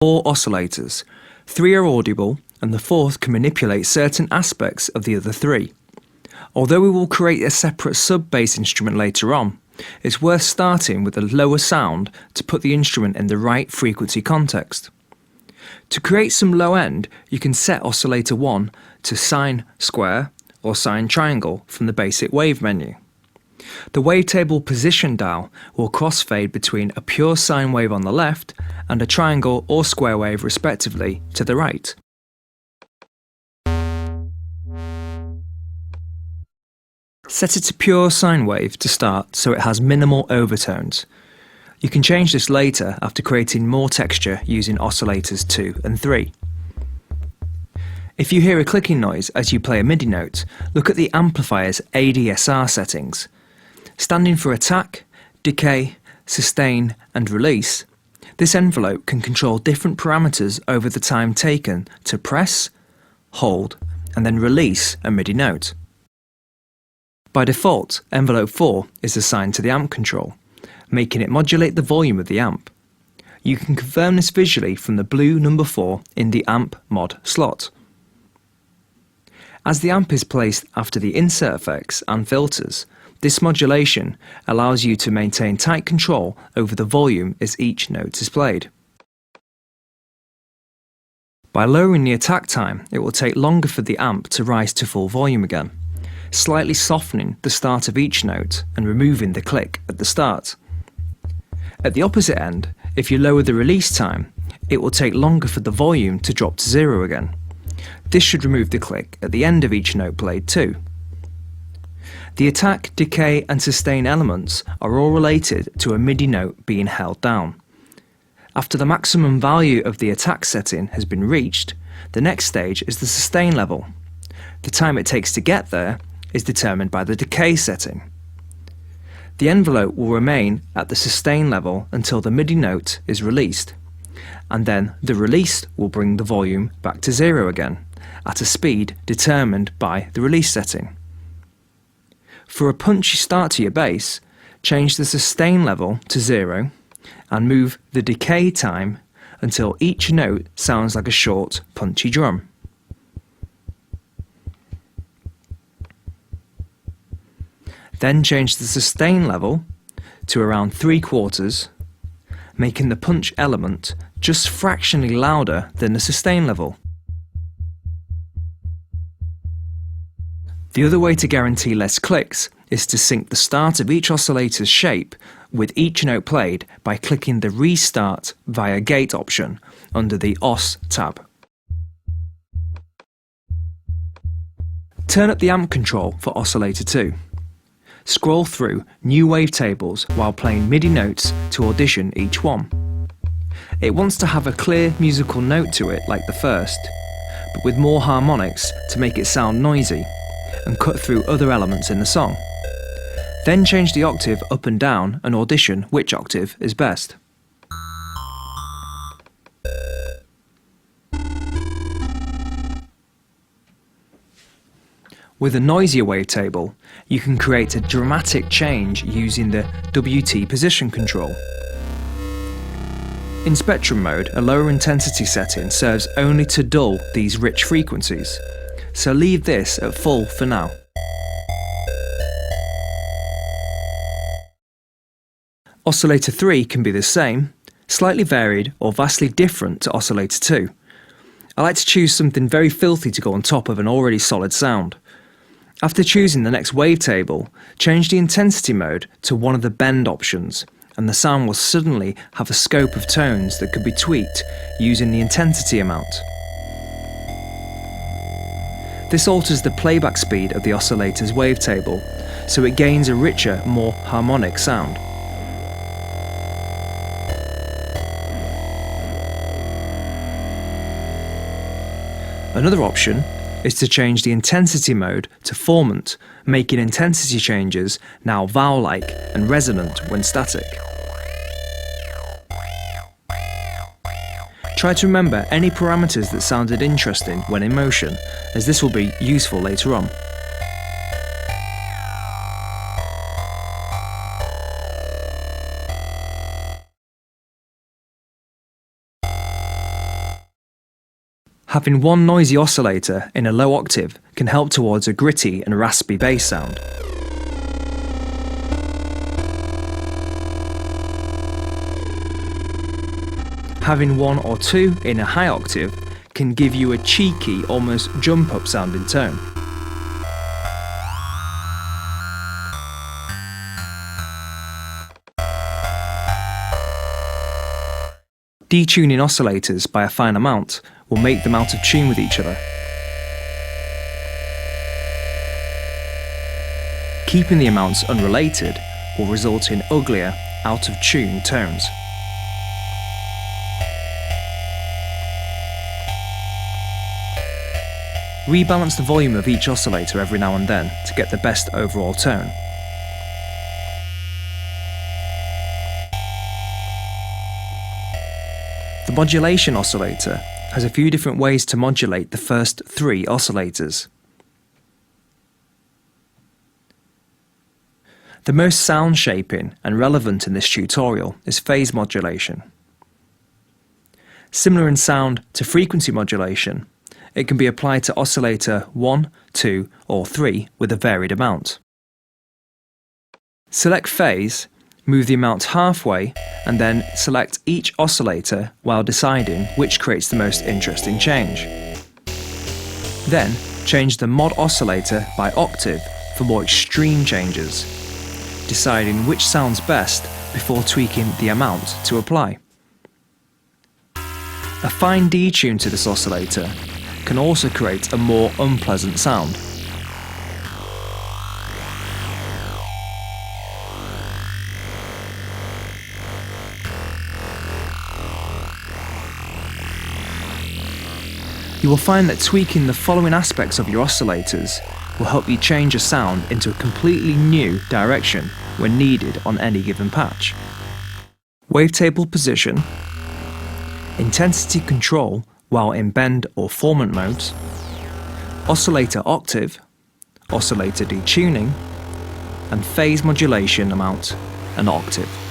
4 oscillators. 3 are audible, and the 4th can manipulate certain aspects of the other 3. Although we will create a separate sub-bass instrument later on, it's worth starting with a lower sound to put the instrument in the right frequency context. To create some low end, you can set oscillator 1 to sine square or sine triangle from the basic wave menu. The wavetable position dial will crossfade between a pure sine wave on the left and a triangle or square wave respectively to the right. Set it to pure sine wave to start so it has minimal overtones. You can change this later after creating more texture using oscillators 2 and 3. If you hear a clicking noise as you play a MIDI note, look at the amplifier's ADSR settings. Standing for attack, decay, sustain and release, this envelope can control different parameters over the time taken to press, hold and then release a MIDI note. By default, envelope 4 is assigned to the amp control, making it modulate the volume of the amp. You can confirm this visually from the blue number 4 in the amp mod slot. As the amp is placed after the insert effects and filters, this modulation allows you to maintain tight control over the volume as each note is played. By lowering the attack time, it will take longer for the amp to rise to full volume again, slightly softening the start of each note and removing the click at the start. At the opposite end, if you lower the release time, it will take longer for the volume to drop to 0 again. This should remove the click at the end of each note played too. The attack, decay and sustain elements are all related to a MIDI note being held down. After the maximum value of the attack setting has been reached, the next stage is the sustain level. The time it takes to get there is determined by the decay setting. The envelope will remain at the sustain level until the MIDI note is released, and then the release will bring the volume back to 0 again, at a speed determined by the release setting. For a punchy start to your bass, change the sustain level to 0 and move the decay time until each note sounds like a short, punchy drum. Then change the sustain level to around 3/4, making the punch element just fractionally louder than the sustain level. The other way to guarantee less clicks is to sync the start of each oscillator's shape with each note played by clicking the Restart via Gate option under the Os tab. Turn up the amp control for oscillator 2. Scroll through new wavetables while playing MIDI notes to audition each one. It wants to have a clear musical note to it like the first, but with more harmonics to make it sound noisy and cut through other elements in the song. Then change the octave up and down and audition which octave is best. With a noisier wavetable, you can create a dramatic change using the WT position control. In spectrum mode, a lower intensity setting serves only to dull these rich frequencies, so leave this at full for now. Oscillator 3 can be the same, slightly varied or vastly different to oscillator 2. I like to choose something very filthy to go on top of an already solid sound. After choosing the next wavetable, change the intensity mode to one of the bend options, and the sound will suddenly have a scope of tones that could be tweaked using the intensity amount. This alters the playback speed of the oscillator's wavetable, so it gains a richer, more harmonic sound. Another option is to change the intensity mode to formant, making intensity changes now vowel-like and resonant when static. Try to remember any parameters that sounded interesting when in motion, as this will be useful later on. Having one noisy oscillator in a low octave can help towards a gritty and raspy bass sound. Having one or two in a high octave can give you a cheeky, almost jump-up sounding tone. Detuning oscillators by a fine amount will make them out of tune with each other. Keeping the amounts unrelated will result in uglier, out of tune tones. Rebalance the volume of each oscillator every now and then to get the best overall tone. The modulation oscillator has a few different ways to modulate the first three oscillators. The most sound shaping and relevant in this tutorial is phase modulation. Similar in sound to frequency modulation, it can be applied to oscillator 1, 2 or 3 with a varied amount. Select phase, move the amount halfway and then select each oscillator while deciding which creates the most interesting change. Then change the mod oscillator by octave for more extreme changes, deciding which sounds best before tweaking the amount to apply. A fine detune to this oscillator can also create a more unpleasant sound. You will find that tweaking the following aspects of your oscillators will help you change a sound into a completely new direction when needed on any given patch. Wavetable position, intensity control while in bend or formant modes, oscillator octave, oscillator detuning, and phase modulation amount and octave.